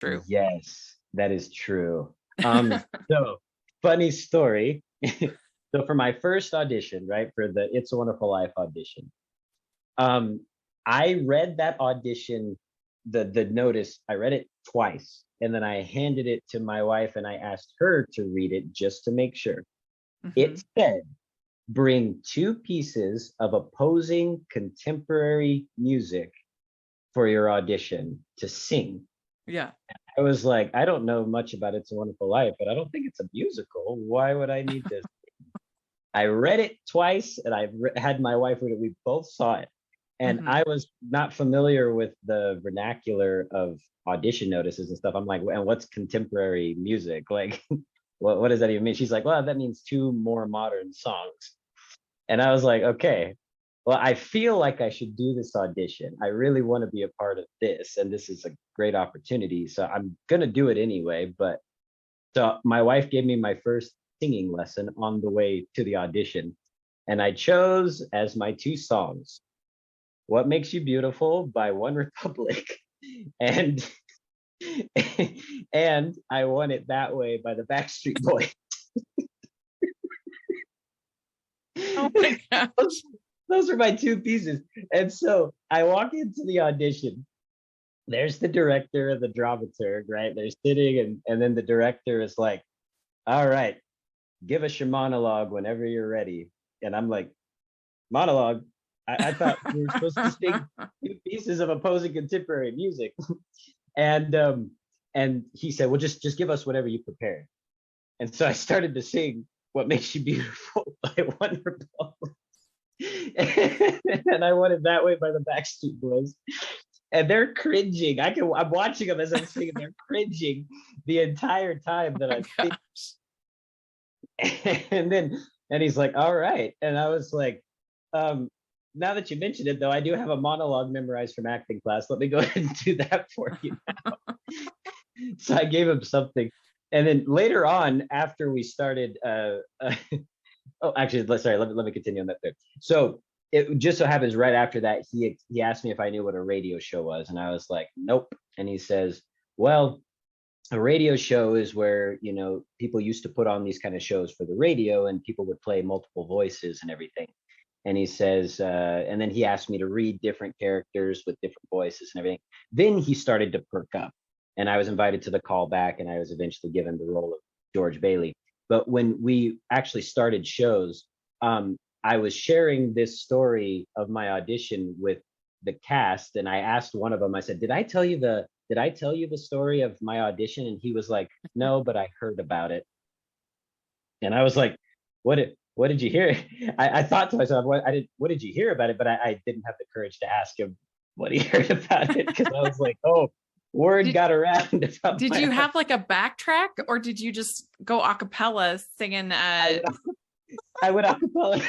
True. Yes, that is true. So funny story. So for my first audition, right, for the It's a Wonderful Life audition, um, I read that audition, the notice, I read it twice, and then I handed it to my wife and I asked her to read it just to make sure. Hmm. It said, bring two pieces of opposing contemporary music for your audition to sing. Yeah. I was like, I don't know much about It's a Wonderful Life, but I don't think it's a musical. Why would I need this? I read it twice and had my wife read it. We both saw it. And Hmm. I was not familiar with the vernacular of audition notices and stuff. I'm like, and what's contemporary music? Like, what does that even mean? She's like, well, that means two more modern songs. And I was like, okay, well, I feel like I should do this audition. I really want to be a part of this, and this is a great opportunity. So I'm gonna do it anyway. But so my wife gave me my first singing lesson on the way to the audition, and I chose as my two songs "What Makes You Beautiful" by One Republic, and and "I Want It That Way" by the Backstreet Boys. Oh my gosh. Those are my two pieces. And so I walk into the audition. There's the director and the dramaturg, right? They're sitting, and then the director is like, all right, give us your monologue whenever you're ready. And I'm like, monologue? I thought we were supposed to sing two pieces of opposing contemporary music. And and he said, well, just give us whatever you prepared. And so I started to sing What Makes You Beautiful by One Republic. And I Want It That Way by the Backstreet Boys. And they're cringing. I'm watching them as I'm singing. They're cringing the entire time that Oh I'm my singing. And he's like, all right. And I was like, now that you mentioned it though, I do have a monologue memorized from acting class. Let me go ahead and do that for you. So I gave him something. And then later on, after we started oh, actually, sorry. Let me continue on that there. So it just so happens right after that he asked me if I knew what a radio show was, and I was like, nope. And he says, well, a radio show is where people used to put on these kind of shows for the radio, and people would play multiple voices and everything. And he says, and then he asked me to read different characters with different voices and everything. Then he started to perk up, and I was invited to the callback, and I was eventually given the role of George Bailey. But when we actually started shows, I was sharing this story of my audition with the cast, and I asked one of them. I said, did I tell you the story of my audition?" And he was like, "No, but I heard about it." And I was like, what did you hear?" I thought to myself, what did you hear about it? But I didn't have the courage to ask him what he heard about it, because I was like, oh, word Did got around about did my you have like a backtrack, or did you just go a cappella singing I I would acapella.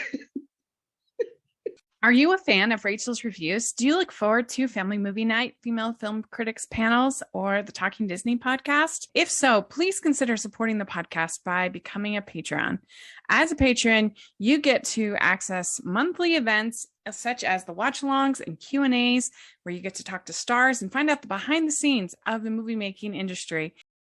Are you a fan of Rachel's reviews? Do you look forward to Family Movie Night, Female Film Critics panels, or the Talking Disney podcast? If so, please consider supporting the podcast by becoming a Patreon. As a patron, you get to access monthly events such as the watch-alongs and Q&As, where you get to talk to stars and find out the behind the scenes of the movie making industry.